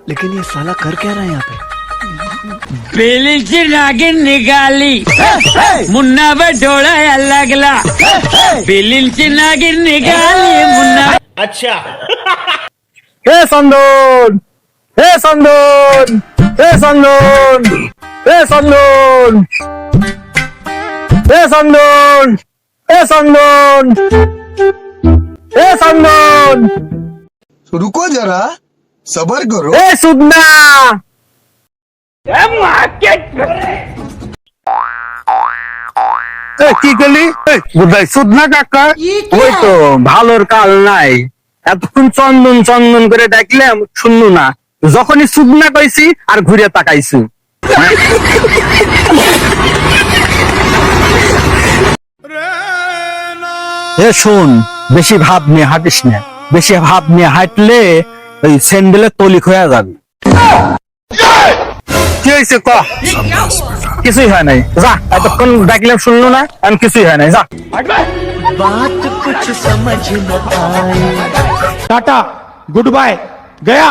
लेकिन ये साला कर क्या रहा है यहाँ पे? बेलीची नागिन निघाली मुन्ना बडोळा लागला बेलीची नागिन निघाली मुन्ना हे संदोन हे संदोन हे संदोन हे संदोन हे संदोन हे संदोन हे संदोन रुको जरा सबर करो। हे सुदना কি করলি বুঝাই সুদনা কাকা ওই তো ভালোর কাল নাই এতক্ষণ চন্দন চন্দন করে ডাকলাম শুনলু না যখনই সুদনা কইছি আর ঘুরে তাকাইছি এ শোন বেশি ভাব নিয়ে হাঁটিস না বেশি ভাব নিয়ে হাঁটলে ওই স্যান্ডেলের তলিক হয়ে যাবে কি হয়েছে ক কিছুই হয় নাই যা এতক্ষণ ডাকলাম শুনলো না আমি কিছুই হয় নাই যা बात कुछ समझ न आए। टाटा गुड बाय गया।